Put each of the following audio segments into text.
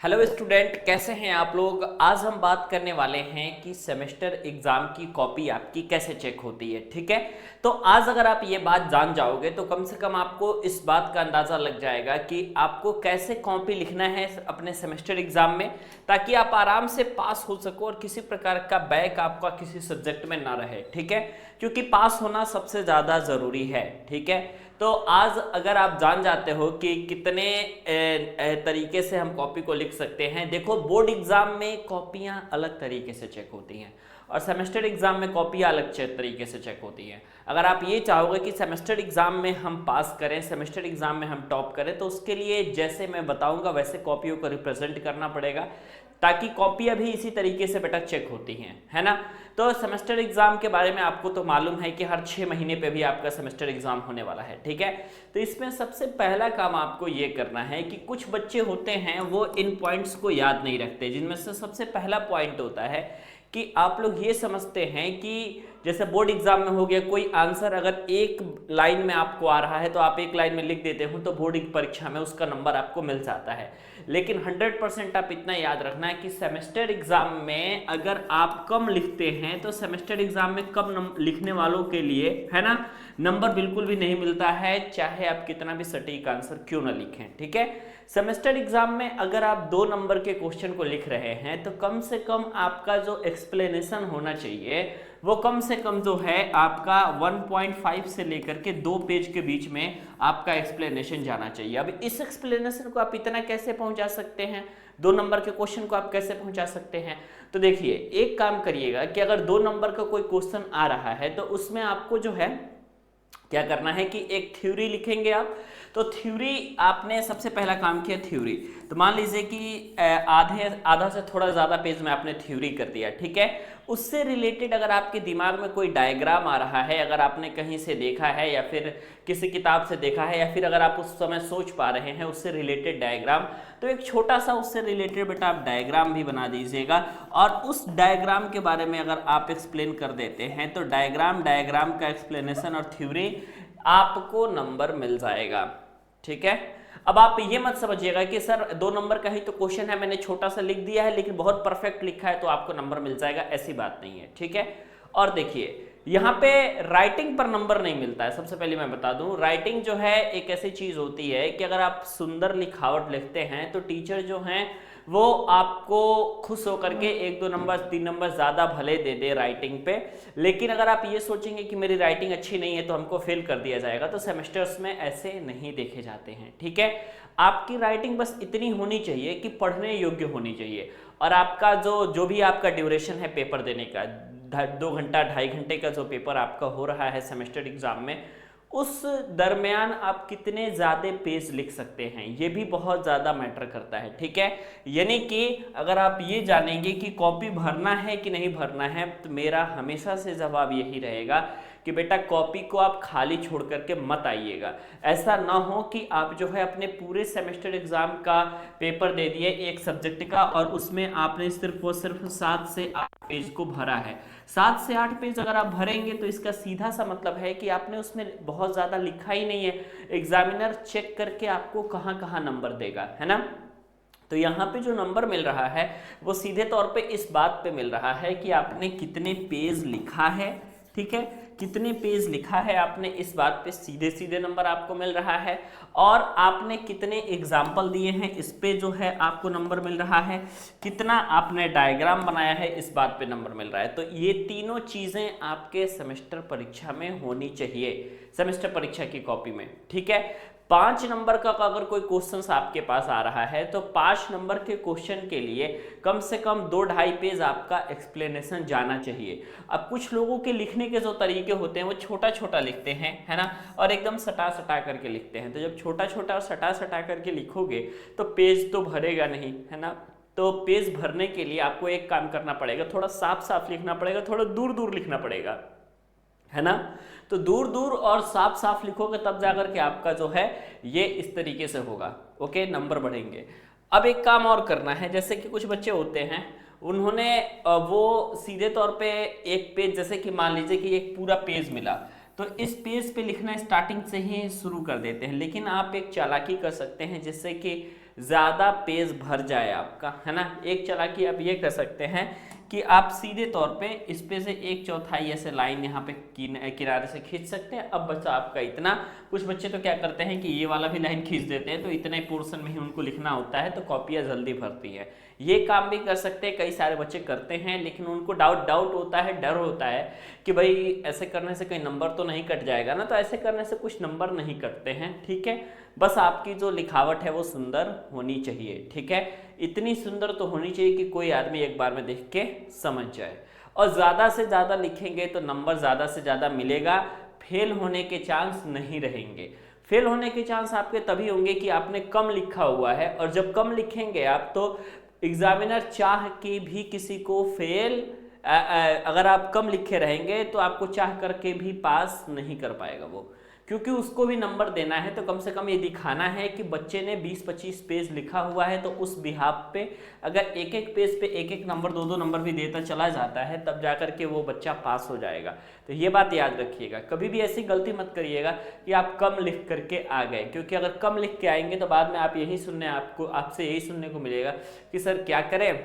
Hello student, कैसे हैं आप लोग। आज हम बात करने वाले हैं कि सेमेस्टर एग्जाम की कॉपी आपकी कैसे चेक होती है। ठीक है, तो आज अगर आप ये बात जान जाओगे तो कम से कम आपको इस बात का अंदाजा लग जाएगा कि आपको कैसे कॉपी लिखना है अपने सेमेस्टर एग्जाम में, ताकि आप आराम से पास हो सको और किसी प्रकार का बैक आपका किसी सब्जेक्ट में ना रहे। ठीक है, क्योंकि पास होना सबसे ज़्यादा ज़रूरी है। ठीक है, तो आज अगर आप जान जाते हो कि कितने तरीके से हम कॉपी को लिख सकते हैं। देखो, बोर्ड एग्जाम में कॉपियां अलग तरीके से चेक होती हैं और सेमेस्टर एग्जाम में कॉपियां अलग तरीके से चेक होती हैं। अगर आप ये चाहोगे कि सेमेस्टर एग्जाम में हम पास करें, सेमेस्टर एग्जाम में हम टॉप करें, तो उसके लिए जैसे मैं बताऊंगा वैसे कॉपियों को रिप्रेजेंट करना पड़ेगा, ताकि कॉपियां भी इसी तरीके से बेटा चेक होती हैं, है ना। तो सेमेस्टर एग्जाम के बारे में आपको तो मालूम है कि हर 6 महीने पे भी आपका सेमेस्टर एग्जाम होने वाला है। ठीक है, तो इसमें सबसे पहला काम आपको ये करना है कि कुछ बच्चे होते हैं वो इन पॉइंट्स को याद नहीं रखते, जिनमें से सबसे पहला पॉइंट होता है कि आप लोग ये समझते हैं कि जैसे बोर्ड एग्जाम में हो गया, कोई आंसर अगर एक लाइन में आपको आ रहा है तो आप एक लाइन में लिख देते हो तो बोर्ड परीक्षा में उसका नंबर आपको मिल जाता है। लेकिन 100% आप इतना याद रखना है कि सेमेस्टर एग्जाम में अगर आप कम लिखते हैं तो सेमेस्टर एग्जाम में कम लिखने वालों के लिए, है ना, नंबर बिल्कुल भी नहीं मिलता है, चाहे आप कितना भी सटीक आंसर क्यों ना लिखें। ठीक है, सेमेस्टर एग्जाम में अगर आप 2 नंबर के क्वेश्चन को लिख रहे हैं तो कम से कम आपका जो एक्सप्लेनेशन होना चाहिए वो कम से कम जो है आपका 1.5 से लेकर के 2 पेज के बीच में आपका एक्सप्लेनेशन जाना चाहिए। अब इस एक्सप्लेनेशन को आप इतना कैसे पहुंचा सकते हैं, 2 नंबर के क्वेश्चन को आप कैसे पहुंचा सकते हैं। तो देखिए, एक काम करिएगा कि अगर 2 नंबर का कोई क्वेश्चन आ रहा है तो उसमें आपको जो है क्या करना है कि एक थ्योरी लिखेंगे आप। तो थ्योरी आपने सबसे पहला काम किया थ्योरी, तो मान लीजिए कि आधा से थोड़ा ज़्यादा पेज में आपने थ्योरी कर दिया। ठीक है, उससे रिलेटेड अगर आपके दिमाग में कोई डायग्राम आ रहा है, अगर आपने कहीं से देखा है या फिर किसी किताब से देखा है, या फिर अगर आप उस समय सोच पा रहे हैं उससे रिलेटेड डायग्राम, तो एक छोटा सा उससे रिलेटेड बेटा आप डायग्राम भी बना दीजिएगा। और उस डायग्राम के बारे में अगर आप एक्सप्लेन कर देते हैं तो डायग्राम का एक्सप्लेनेशन और थ्योरी आपको नंबर मिल जाएगा। ठीक है, अब आप ये मत समझिएगा कि सर 2 नंबर का ही तो क्वेश्चन है, मैंने छोटा सा लिख दिया है लेकिन बहुत परफेक्ट लिखा है तो आपको नंबर मिल जाएगा, ऐसी बात नहीं है। ठीक है, और देखिए यहाँ पे राइटिंग पर नंबर नहीं मिलता है। सबसे पहले मैं बता दूं, राइटिंग जो है एक ऐसी चीज होती है कि अगर आप सुंदर लिखावट लिखते हैं तो टीचर जो हैं वो आपको खुश होकर के 1-2 नंबर 3 नंबर ज़्यादा भले दे दे राइटिंग पे। लेकिन अगर आप ये सोचेंगे कि मेरी राइटिंग अच्छी नहीं है तो हमको फेल कर दिया जाएगा, तो सेमेस्टर्स में ऐसे नहीं देखे जाते हैं। ठीक है, आपकी राइटिंग बस इतनी होनी चाहिए कि पढ़ने योग्य होनी चाहिए, और आपका जो भी आपका ड्यूरेशन है पेपर देने का, 2 घंटा 2.5 घंटे का जो पेपर आपका हो रहा है सेमेस्टर एग्जाम में, उस दरमियान आप कितने ज़्यादा पेज लिख सकते हैं ये भी बहुत ज़्यादा मैटर करता है। ठीक है, यानी कि अगर आप ये जानेंगे कि कॉपी भरना है कि नहीं भरना है, तो मेरा हमेशा से जवाब यही रहेगा कि बेटा कॉपी को आप खाली छोड़ करके मत आइएगा। ऐसा ना हो कि आप जो है अपने पूरे सेमेस्टर एग्जाम का पेपर दे दिए एक सब्जेक्ट का और उसमें आपने सिर्फ 7 से 8 पेज को भरा है। 7 से 8 पेज अगर आप भरेंगे तो इसका सीधा सा मतलब है कि आपने उसमें बहुत ज़्यादा लिखा ही नहीं है। एग्जामिनर चेक करके आपको कहाँ कहाँ नंबर देगा, है ना। तो यहाँ पे जो नंबर मिल रहा है वो सीधे तौर पे इस बात पे मिल रहा है कि आपने कितने पेज लिखा है। ठीक है, कितने पेज लिखा है आपने, इस बात पे सीधे सीधे नंबर आपको मिल रहा है। और आपने कितने एग्जाम्पल दिए हैं, इस पे जो है आपको नंबर मिल रहा है। कितना आपने डायग्राम बनाया है, इस बात पे नंबर मिल रहा है। तो ये तीनों चीजें आपके सेमेस्टर परीक्षा में होनी चाहिए, सेमेस्टर परीक्षा की कॉपी में। ठीक है, 5 नंबर का अगर कोई क्वेश्चन आपके पास आ रहा है तो 5 नंबर के क्वेश्चन के लिए कम से कम 2-2.5 पेज आपका एक्सप्लेनेशन जाना चाहिए। अब कुछ लोगों के लिखने के जो तरीके होते हैं वो छोटा छोटा लिखते हैं, है ना, और एकदम सटा सटा करके लिखते हैं। तो जब छोटा छोटा और सटा सटा करके लिखोगे तो पेज तो भरेगा नहीं, है ना। तो पेज भरने के लिए आपको एक काम करना पड़ेगा, थोड़ा साफ साफ लिखना पड़ेगा, थोड़ा दूर दूर लिखना पड़ेगा, है ना। तो दूर दूर और साफ साफ लिखोगे तब जाकर के आपका जो है ये इस तरीके से होगा। ओके, नंबर बढ़ेंगे। अब एक काम और करना है, जैसे कि कुछ बच्चे होते हैं उन्होंने वो सीधे तौर पे एक पेज, जैसे कि मान लीजिए कि एक पूरा पेज मिला तो इस पेज पे लिखना स्टार्टिंग से ही शुरू कर देते हैं। लेकिन आप एक चालाकी कर सकते हैं जिससे कि ज़्यादा पेज भर जाए आपका, है ना। एक चालाकी आप ये कर सकते हैं कि आप सीधे तौर पे इस पे से 1/4 ऐसे लाइन यहाँ पे किनारे से खींच सकते हैं। अब बचा आपका इतना। कुछ बच्चे तो क्या करते हैं कि ये वाला भी लाइन खींच देते हैं, तो इतने पोर्शन में ही उनको लिखना होता है, तो कॉपियाँ जल्दी भरती है। ये काम भी कर सकते हैं, कई सारे बच्चे करते हैं, लेकिन उनको डाउट होता है, डर होता है कि भाई ऐसे करने से कहीं नंबर तो नहीं कट जाएगा ना। तो ऐसे करने से कुछ नंबर नहीं कटते हैं, ठीक है। बस आपकी जो लिखावट है वो सुंदर होनी चाहिए, ठीक है। इतनी सुंदर तो होनी चाहिए कि कोई आदमी एक बार में देख के समझ जाए। और ज़्यादा से ज़्यादा लिखेंगे तो नंबर ज़्यादा से ज़्यादा मिलेगा, फेल होने के चांस नहीं रहेंगे। फेल होने के चांस आपके तभी होंगे कि आपने कम लिखा हुआ है, और जब कम लिखेंगे आप तो एग्जामिनर चाह के भी किसी को फेल, अगर आप कम लिखे रहेंगे तो आपको चाह करके भी पास नहीं कर पाएगा वो, क्योंकि उसको भी नंबर देना है। तो कम से कम ये दिखाना है कि बच्चे ने 20-25 पेज लिखा हुआ है, तो उस बिहाफ पे अगर एक एक पेज पे एक एक नंबर, 2-2 नंबर भी देता चला जाता है, तब जा करके वो बच्चा पास हो जाएगा। तो ये बात याद रखिएगा, कभी भी ऐसी गलती मत करिएगा कि आप कम लिख करके आ गए, क्योंकि अगर कम लिख के आएंगे तो बाद में आप आपसे यही सुनने को मिलेगा कि सर क्या करें,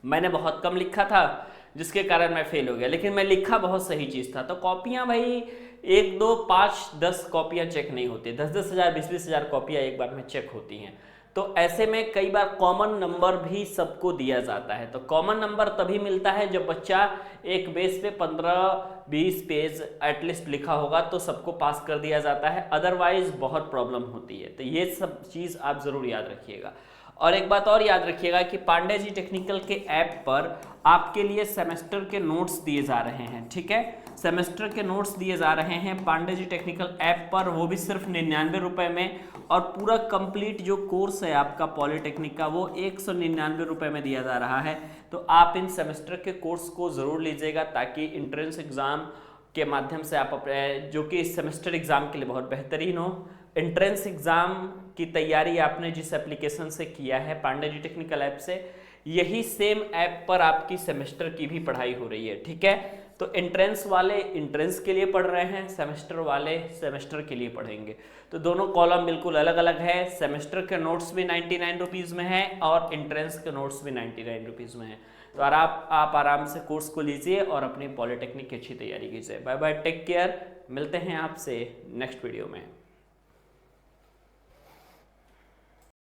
मैंने बहुत कम लिखा था जिसके कारण मैं फेल हो गया, लेकिन मैं लिखा बहुत सही चीज़ था। तो कॉपियाँ भाई 1, 2, 5, 10 कॉपियाँ चेक नहीं होती, 10-10 हज़ार, 20-20 हज़ार कॉपियाँ एक बार में चेक होती हैं। तो ऐसे में कई बार कॉमन नंबर भी सबको दिया जाता है। तो कॉमन नंबर तभी मिलता है जब बच्चा एक बेस पे 15-20 पेज एटलीस्ट लिखा होगा, तो सबको पास कर दिया जाता है, अदरवाइज बहुत प्रॉब्लम होती है। तो ये सब चीज़ आप ज़रूर याद रखिएगा। और एक बात और याद रखिएगा कि पांडे जी टेक्निकल के ऐप पर आपके लिए सेमेस्टर के नोट्स दिए जा रहे हैं, ठीक है। सेमेस्टर के नोट्स दिए जा रहे हैं पांडे जी टेक्निकल ऐप पर, वो भी सिर्फ 99 रुपये में। और पूरा कंप्लीट जो कोर्स है आपका पॉलिटेक्निक का, वो 199 रुपये में दिया जा रहा है। तो आप इन सेमेस्टर के कोर्स को ज़रूर लीजिएगा, ताकि इंट्रेंस एग्ज़ाम के माध्यम से आप अपने, जो कि इस सेमेस्टर एग्ज़ाम के लिए बहुत बेहतरीन हो, एंट्रेंस एग्ज़ाम की तैयारी आपने जिस एप्लीकेशन से किया है पांडे जी टेक्निकल ऐप से, यही सेम ऐप पर आपकी सेमेस्टर की भी पढ़ाई हो रही है, ठीक है। तो एंट्रेंस वाले एंट्रेंस के लिए पढ़ रहे हैं, सेमेस्टर वाले सेमेस्टर के लिए पढ़ेंगे। तो दोनों कॉलम बिल्कुल अलग अलग है। सेमेस्टर के नोट्स भी 99 रुपीज़ में है और एंट्रेंस के नोट्स भी 99 रुपीज़ में है। तो आप आराम से कोर्स को लीजिए और अपनी पॉलिटेक्निक की अच्छी तैयारी कीजिए। बाय बाय, टेक केयर, मिलते हैं आपसे नेक्स्ट वीडियो में।